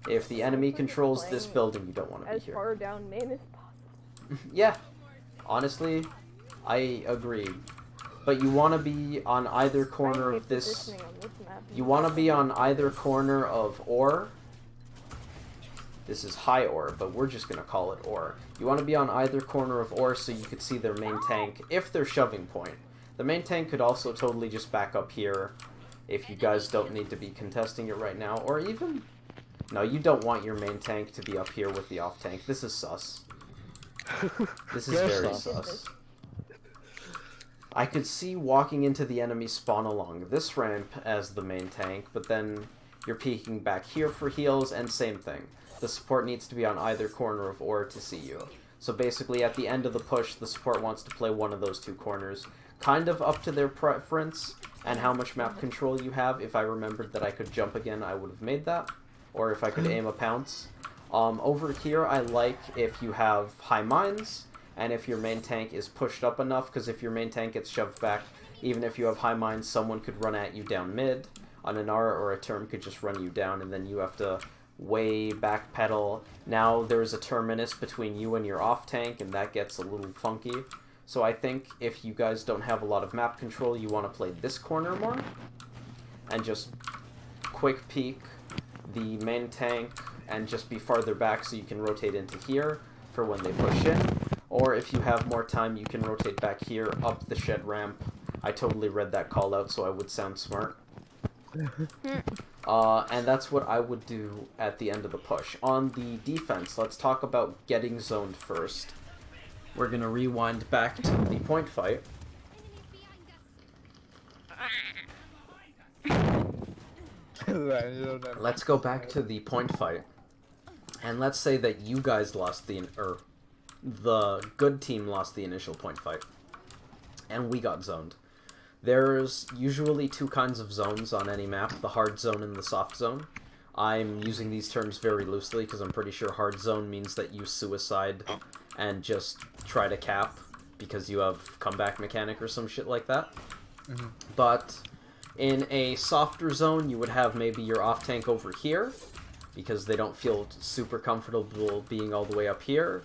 If the enemy Honestly, just controls this playing building, you don't want to be As here. far down main as possible. Yeah, honestly, I agree. But you want to be on either corner I hate of this. positioning on this map. You want to be on either corner of ore. This is high ore, but we're just going to call it ore. You want to be on either corner of ore so you could see their main tank if they're shoving point. The main tank could also totally just back up here if you guys don't need to be contesting it right now. Or even... No, you don't want your main tank to be up here with the off tank. This is sus. This is Yeah, very sus. sus. I could see walking into the enemy spawn along this ramp as the main tank, but then you're peeking back here for heals, and same thing. The support needs to be on either corner of ore to see you. So basically, at the end of the push, the support wants to play one of those two corners. Kind of up to their preference, and how much map control you have. If I remembered that I could jump again, I would have made that. Or if I could aim a pounce. Over here, I like if you have high mines, and if your main tank is pushed up enough, because if your main tank gets shoved back, even if you have high mines, someone could run at you down mid. An Inara or a Term could just run you down, and then you have to way backpedal. Now there's a terminus between you and your off tank, and that gets a little funky. So I think if you guys don't have a lot of map control, you want to play this corner more, and just quick peek the main tank and just be farther back so you can rotate into here for when they push in. Or if you have more time, you can rotate back here up the shed ramp. I totally read that call out, so I would sound smart. And that's what I would do at the end of the push. On the defense, let's talk about getting zoned first. We're gonna rewind back to the point fight. Let's go back to the point fight. And let's say that you guys lost or the good team lost the initial point fight. And we got zoned. There's usually two kinds of zones on any map, the hard zone and the soft zone. I'm using these terms very loosely because I'm pretty sure hard zone means that you suicide and just try to cap because you have comeback mechanic or some shit like that. Mm-hmm. But in a softer zone, you would have maybe your off tank over here because they don't feel super comfortable being all the way up here.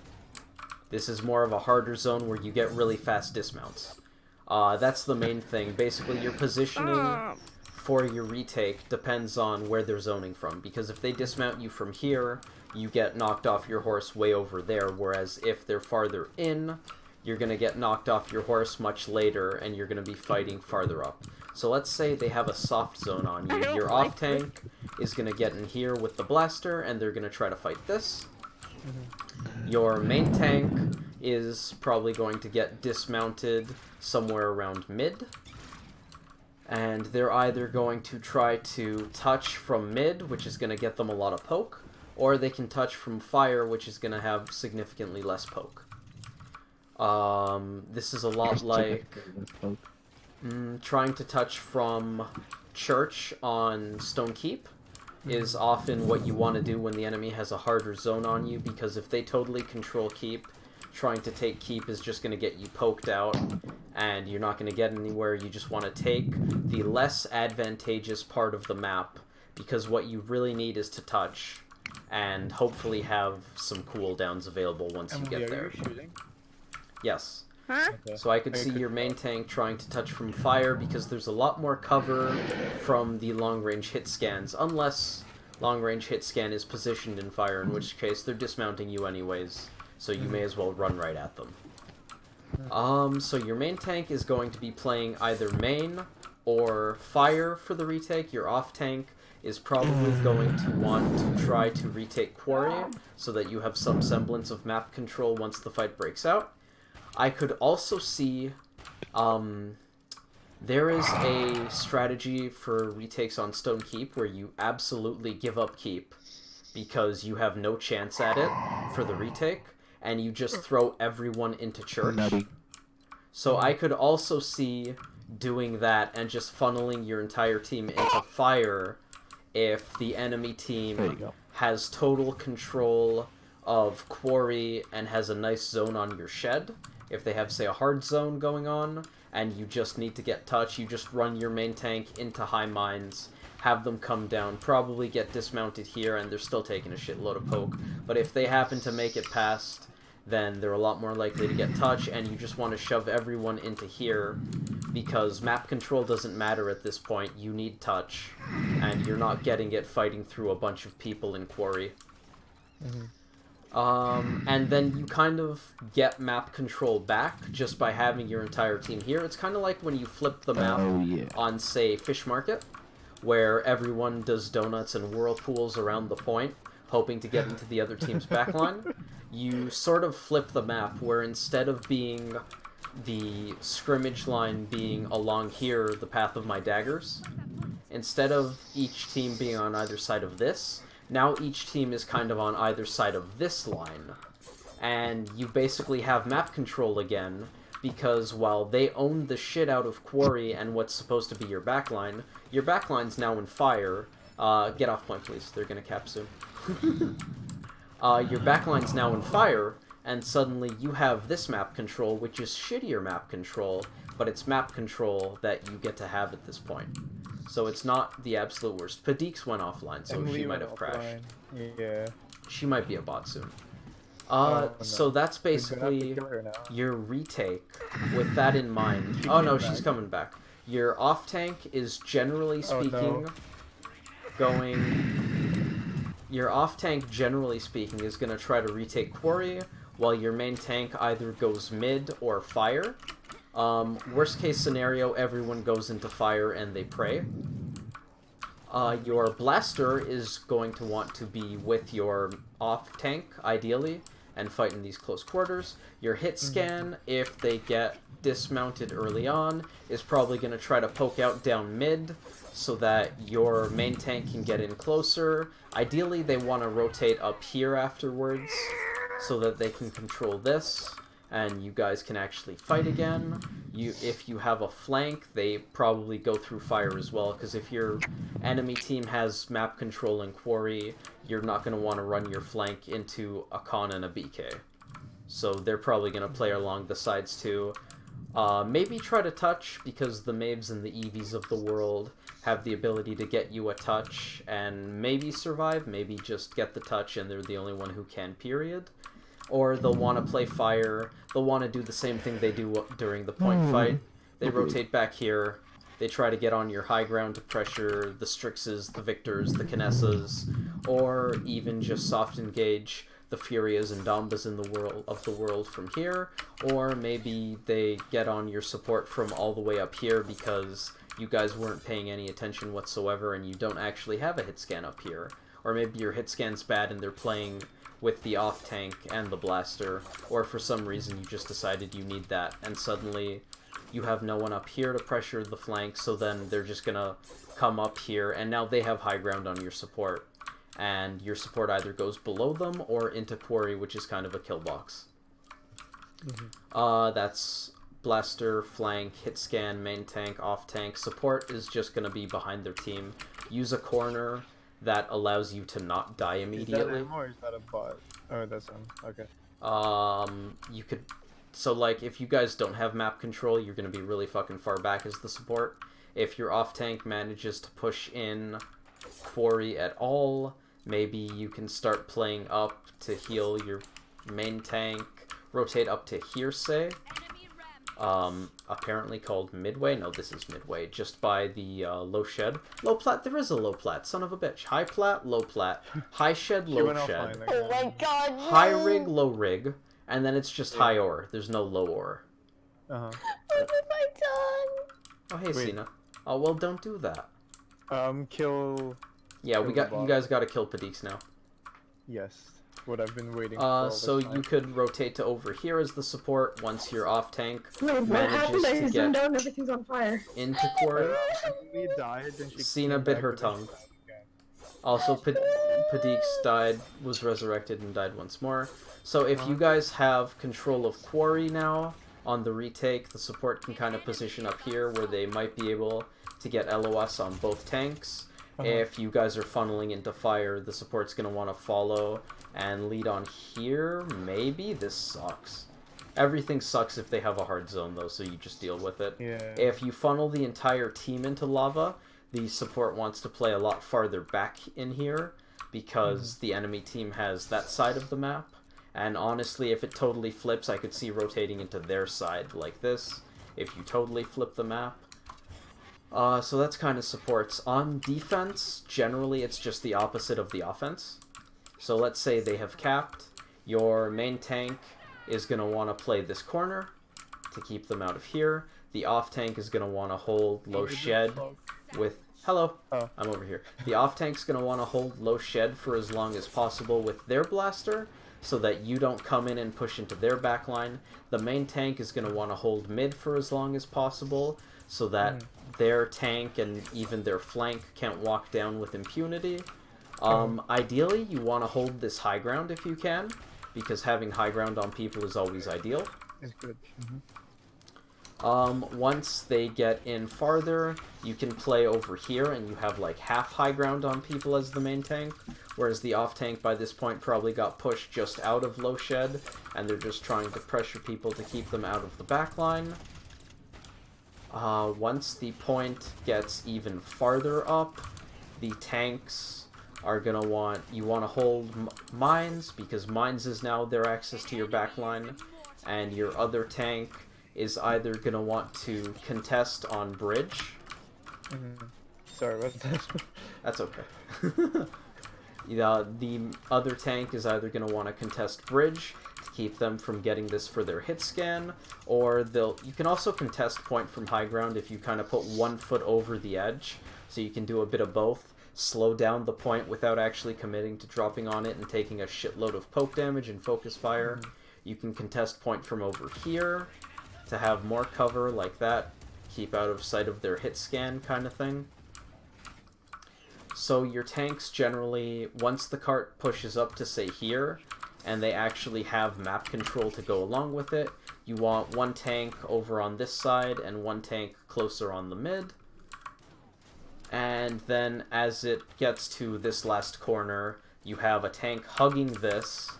This is more of a harder zone where you get really fast dismounts. That's the main thing. Basically, your positioning for your retake depends on where they're zoning from, because if they dismount you from here, you get knocked off your horse way over there, whereas if they're farther in, you're going to get knocked off your horse much later, and you're going to be fighting farther up. So let's say they have a soft zone on you. Your off tank is going to get in here with the blaster, and they're going to try to fight this. Your main tank is probably going to get dismounted somewhere around mid. And they're either going to try to touch from mid, which is going to get them a lot of poke, or they can touch from fire, which is going to have significantly less poke. This is a lot like trying to touch from church on Stone Keep is often what you want to do when the enemy has a harder zone on you, because if they totally control Keep, trying to take Keep is just going to get you poked out, and you're not going to get anywhere. You just want to take the less advantageous part of the map, because what you really need is to touch, and hopefully have some cooldowns available once you get there. Shooting? Yes. Okay. So I could see your main tank trying to touch from fire, because there's a lot more cover from the long-range hit scans, unless Long-range hit scan is positioned in fire, in which case they're dismounting you anyways, so you may as well run right at them. So your main tank is going to be playing either main or fire for the retake. Your off tank is probably going to want to try to retake Quarry, so that you have some semblance of map control once the fight breaks out. I could also see, there is a strategy for retakes on Stone Keep where you absolutely give up Keep because you have no chance at it for the retake, and you just throw everyone into church. So I could also see doing that and just funneling your entire team into fire if the enemy team has total control of Quarry and has a nice zone on your shed. If they have, say, a hard zone going on, and you just need to get touch, you just run your main tank into high mines, have them come down, probably get dismounted here, and they're still taking a shitload of poke. But if they happen to make it past, then they're a lot more likely to get touch, and you just want to shove everyone into here, because map control doesn't matter at this point. You need touch, and you're not getting it fighting through a bunch of people in Quarry. And then you kind of get map control back just by having your entire team here. It's kind of like when you flip the map on, say, Fish Market, where everyone does donuts and whirlpools around the point, hoping to get into the other team's backline. You sort of flip the map, where instead of being the scrimmage line being along here, the path of my daggers, instead of each team being on either side of this, now each team is kind of on either side of this line, and you basically have map control again, because while they own the shit out of Quarry and what's supposed to be your backline's now in fire. Get off point, please. They're gonna cap soon. Your backline's now in fire, and suddenly you have this map control, which is shittier map control, but it's map control that you get to have at this point. So it's not the absolute worst. Padix went offline, so she might have crashed. Yeah. She might be a bot soon. No. So that's basically your retake. With that in mind... Oh no, she's coming back. Your off tank is generally speaking going... Your off tank, generally speaking, is going to try to retake Quarry, while your main tank either goes mid or fire. Worst case scenario, everyone goes into fire and they pray. Your blaster is going to want to be with your off tank, ideally, and fight in these close quarters. Your hit scan, if they get dismounted early on, is probably going to try to poke out down mid, so that your main tank can get in closer. Ideally, they want to rotate up here afterwards, so that they can control this, and you guys can actually fight again. If you have a flank, they probably go through fire as well, because if your enemy team has map control in Quarry, you're not going to want to run your flank into a con and a BK. So they're probably going to play along the sides too. Maybe try to touch, because the Maves and the Eevees of the world have the ability to get you a touch and maybe survive, maybe just get the touch and they're the only one who can, period. Or they'll want to play fire, they'll want to do the same thing they do during the point fight. They rotate back here, they try to get on your high ground to pressure the Strixes, the Victors, the Kinessas, or even just soft engage the Furias and Dambas in the world from here, or maybe they get on your support from all the way up here because you guys weren't paying any attention whatsoever and you don't actually have a hit scan up here. Or maybe your hit scan's bad and they're playing with the off tank and the blaster, or for some reason you just decided you need that, and suddenly you have no one up here to pressure the flank, so then they're just gonna come up here, and now they have high ground on your support. And your support either goes below them or into Quarry, which is kind of a kill box. That's blaster, flank, hit scan, main tank, off tank. Support is just going to be behind their team. Use a corner that allows you to not die immediately. Is that him or is that a bot? Oh, that's him. Okay. You could... So, like, if you guys don't have map control, you're going to be really fucking far back as the support. If your off tank manages to push in Quarry at all, maybe you can start playing up to heal your main tank, rotate up to here, say. apparently called Midway. No, this is Midway, just by the low shed. Low plat, there is a low plat, son of a bitch. High plat, low plat, high shed, She low went shed, offline Oh again. my god, no! high rig, low rig, and then it's just Yeah. high ore. There's no low ore. Uh-huh. What have I done? Oh, hey, Wait. Cena. Oh, well, don't do that. Kill... Yeah, Kill we the got you bot. guys got to kill Padix now. Yes. What I've been waiting for all this So time. you could rotate to over here as the support once your off tank Wait, what manages happened? I to zoomed get out and everything's on fire. into Quarry. She died, and she Cena came bit back her and then tongue. she died again. Also, Padix died, was resurrected, and died once more. So if you guys have control of Quarry now on the retake, the support can kind of position up here where they might be able to get LOS on both tanks. If you guys are funneling into fire, the support's going to want to follow and lead on here. Maybe? This sucks. Everything sucks if they have a hard zone, though, so you just deal with it. Yeah. If you funnel the entire team into lava, the support wants to play a lot farther back in here because the enemy team has that side of the map. And honestly, if it totally flips, I could see rotating into their side like this if you totally flip the map. So that's kind of supports. On defense, generally it's just the opposite of the offense. So let's say they have capped. Your main tank is going to want to play this corner to keep them out of here. The off tank is going to want to hold low shed with... Hello, I'm over here. The off tank's going to want to hold low shed for as long as possible with their blaster so that you don't come in and push into their backline. The main tank is going to want to hold mid for as long as possible so that their tank and even their flank can't walk down with impunity. Ideally, you want to hold this high ground if you can, because having high ground on people is always ideal. It's good. Once they get in farther, you can play over here and you have like half high ground on people as the main tank, whereas the off tank by this point probably got pushed just out of low shed and they're just trying to pressure people to keep them out of the back line. Once the point gets even farther up, the tanks are gonna want, you want to hold mines, because mines is now their access to your backline, and your other tank is either gonna want to contest on bridge. Sorry about that. That's okay. The other tank is either gonna want to contest bridge to keep them from getting this for their hit scan, or you can also contest point from high ground if you kind of put 1 foot over the edge, so you can do a bit of both. Slow down the point without actually committing to dropping on it and taking a shitload of poke damage and focus fire. You can contest point from over here to have more cover like that, keep out of sight of their hit scan kind of thing. So your tanks generally, once the cart pushes up to say here, and they actually have map control to go along with it, you want 1 tank over on this side and 1 tank closer on the mid. And then as it gets to this last corner, you have a tank hugging this.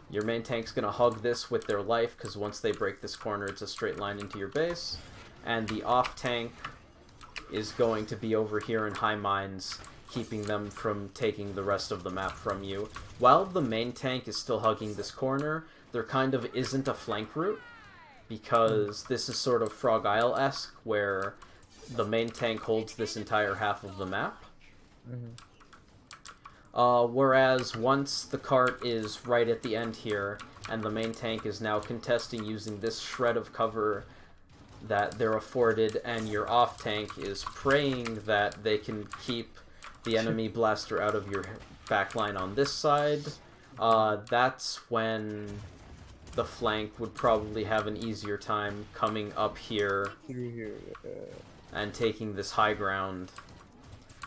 Your main tank's going to hug this with their life, because once they break this corner, it's a straight line into your base. And the off tank is going to be over here in high mines, keeping them from taking the rest of the map from you. While the main tank is still hugging this corner, there kind of isn't a flank route, because this is sort of Frog Isle-esque, where the main tank holds this entire half of the map. Whereas once the cart is right at the end here, and the main tank is now contesting using this shred of cover that they're afforded, and your off tank is praying that they can keep the enemy blaster out of your backline on this side, that's when the flank would probably have an easier time coming up here and taking this high ground.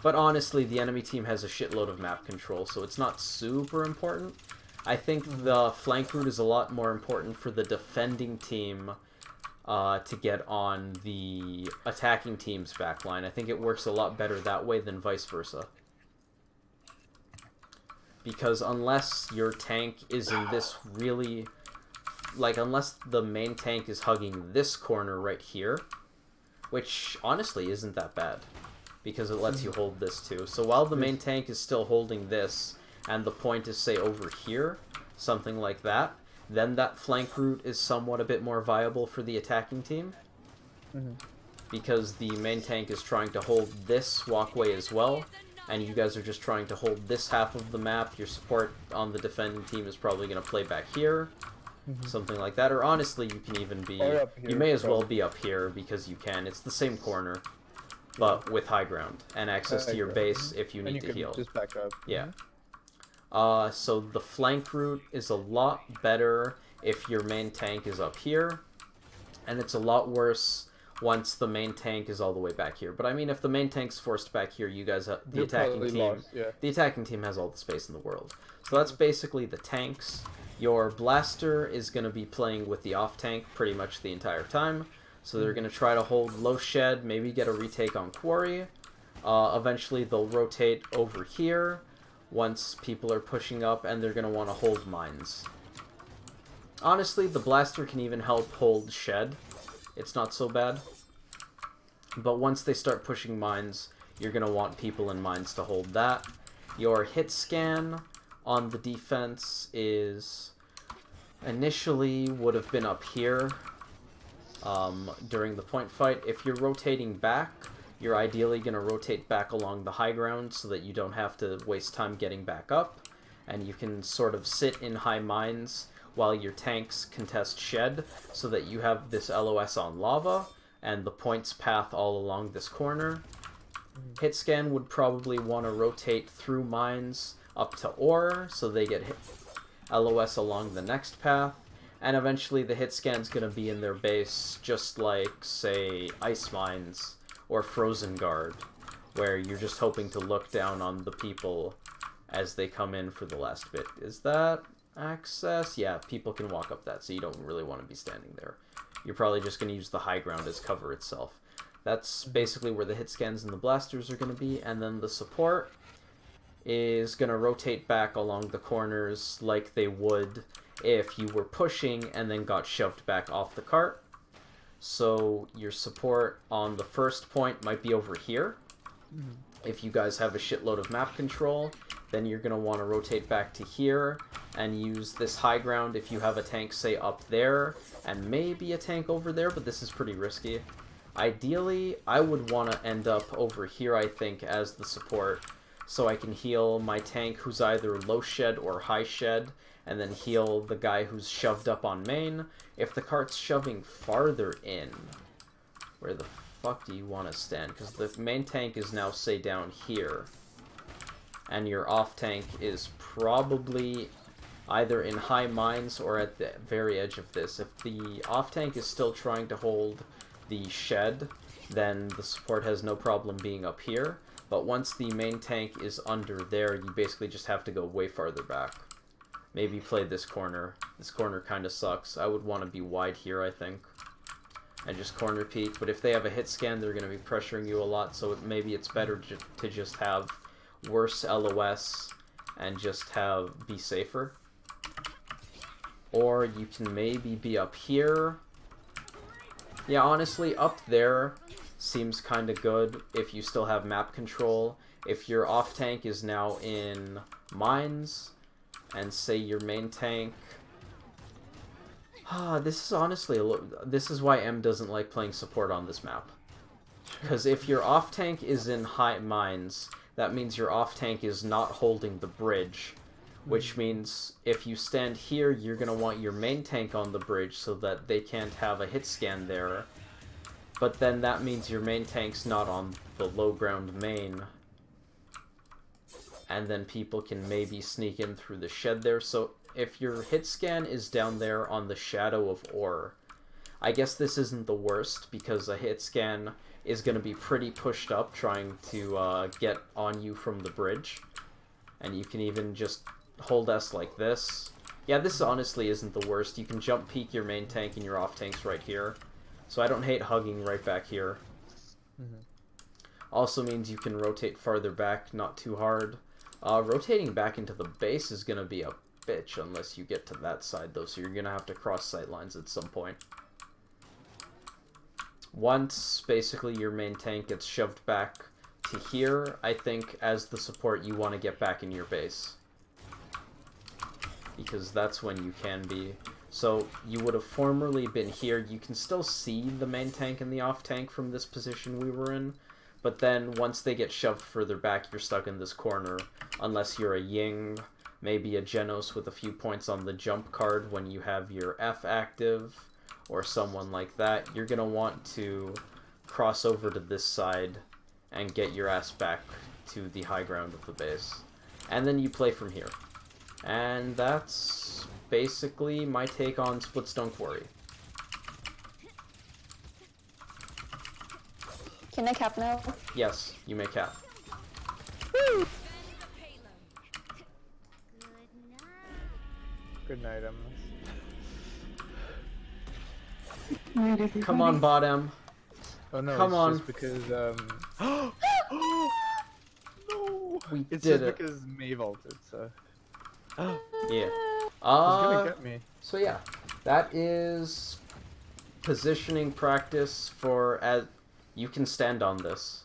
But honestly, the enemy team has a shitload of map control, so it's not super important. I think the flank route is a lot more important for the defending team to get on the attacking team's backline. I think it works a lot better that way than vice versa. Because unless your tank is in this really... Like, unless the main tank is hugging this corner right here, which honestly isn't that bad, because it lets you hold this too. So while the main tank is still holding this, and the point is, say, over here, something like that, then that flank route is somewhat a bit more viable for the attacking team. Because the main tank is trying to hold this walkway as well, and you guys are just trying to hold this half of the map. Your support on the defending team is probably going to play back here, something like that. Or honestly, you can even be... Or up here, you may as well probably. be up here, because you can. It's the same corner, but with high ground, and access to your base if you And need you to can heal. just back up. Yeah. So the flank route is a lot better if your main tank is up here, and it's a lot worse once the main tank is all the way back here. But I mean, if the main tank's forced back here, you guys, the You're attacking probably team, lost, yeah. the attacking team has all the space in the world. So that's basically the tanks. Your blaster is going to be playing with the off tank pretty much the entire time. So they're going to try to hold low shed, maybe get a retake on Quarry. Eventually they'll rotate over here once people are pushing up, and they're going to want to hold mines. Honestly, the blaster can even help hold shed. It's not so bad. But once they start pushing mines, you're going to want people in mines to hold that. Your hit scan on the defense is... initially would have been up here during the point fight. If you're rotating back, you're ideally going to rotate back along the high ground so that you don't have to waste time getting back up. And you can sort of sit in high mines while your tanks contest shed, so that you have this LOS on lava and the points path all along this corner. Hit scan would probably want to rotate through mines up to ore, so they get hit LOS along the next path, and eventually the hit scan's going to be in their base, just like, say, ice mines or frozen guard, where you're just hoping to look down on the people as they come in for the last bit. Is that access? Yeah, people can walk up that, so you don't really want to be standing there. You're probably just going to use the high ground as cover itself. That's basically where the hit scans and the blasters are going to be, and then the support is going to rotate back along the corners like they would if you were pushing and then got shoved back off the cart. So your support on the first point might be over here. If you guys have a shitload of map control, then you're going to want to rotate back to here and use this high ground if you have a tank, say, up there, and maybe a tank over there, but this is pretty risky. Ideally, I would want to end up over here, I think, as the support, so I can heal my tank who's either low shed or high shed, and then heal the guy who's shoved up on main. If the cart's shoving farther in, where the fuck do you want to stand? Because the main tank is now, say, down here, and your off tank is probably either in high mines or at the very edge of this. If the off tank is still trying to hold the shed, then the support has no problem being up here. But once the main tank is under there, you basically just have to go way farther back. Maybe play this corner. This corner kind of sucks. I would want to be wide here, I think, and just corner peek. But if they have a hit scan, they're going to be pressuring you a lot, so maybe it's better to just have worse LOS and just be safer. Or you can maybe be up here. Yeah, honestly, up there seems kind of good if you still have map control. If your off tank is now in mines, and say your main tank... this is honestly this is why M doesn't like playing support on this map. Because if your off tank is in high mines, that means your off tank is not holding the bridge. Which means if you stand here, you're going to want your main tank on the bridge so that they can't have a hit scan there. But then that means your main tank's not on the low ground main. And then people can maybe sneak in through the shed there. So if your hit scan is down there on the shadow of ore, I guess this isn't the worst, because a hit scan is going to be pretty pushed up trying to get on you from the bridge. And you can even just hold S like this. Yeah, this honestly isn't the worst. You can jump peek your main tank and your off tanks right here. So I don't hate hugging right back here. Also means you can rotate farther back, not too hard. Rotating back into the base is going to be a bitch unless you get to that side, though, so you're going to have to cross sight lines at some point. Once, basically, your main tank gets shoved back to here, I think, as the support, you want to get back in your base. Because that's when you can be So you would have formerly been here. You can still see the main tank and the off tank from this position we were in, but then once they get shoved further back, you're stuck in this corner, unless you're a Ying, maybe a Genos with a few points on the jump card when you have your F active, or someone like that. You're going to want to cross over to this side and get your ass back to the high ground of the base. And then you play from here. And that's basically my take on Splitstone Quarry. Can I cap now? Yes, you may cap. Good night, Come on, bottom. Oh no, Come it's on. just because no! We It's did just it. because May vaulted, so Yeah. he's gonna get me. So yeah, that is positioning practice for as you can stand on this.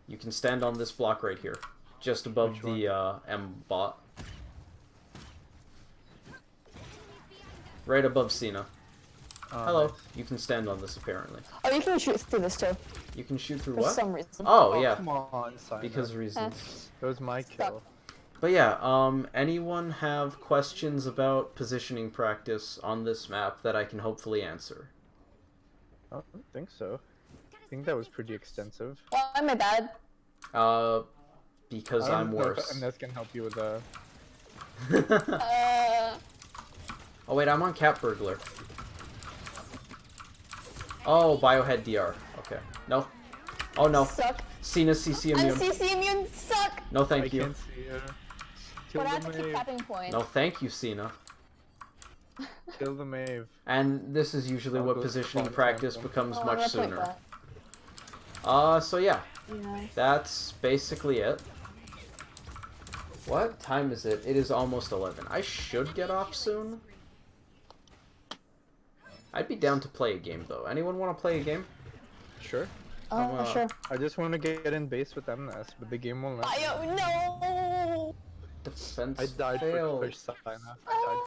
You can stand on this block right here, just above Which the M bot. Right above Cena. Oh, Hello. nice. You can stand on this apparently. Oh, you can shoot through this too. You can shoot through For what? some reason. Oh yeah, Come on, Simon. because reasons. That was my kill. But yeah, anyone have questions about positioning practice on this map that I can hopefully answer? I don't think so. I think that was pretty extensive. Why am I bad? Because I don't I'm know if worse. Ines can help you with the. Oh wait, I'm on Cat Burglar. Oh, Biohead DR. Okay. No. Oh no. Suck. Cena CC I'm immune. CC immune. Suck. No I thank you. can't see her. Kill But I have the to keep Mave. capping point. No thank you, Cena. Kill the Mave. And this is usually I'll what go positioning spawn practice camp them. becomes Oh, I'm much gonna point sooner. that. So yeah, Yeah. that's basically it. What time is it? It is almost 11. I should get off soon. I'd be down to play a game though. Anyone want to play a game? Sure. Oh, sure. I just want to get in base with MNS, but the game won't let me. No. Defense I died failed. for first time. I died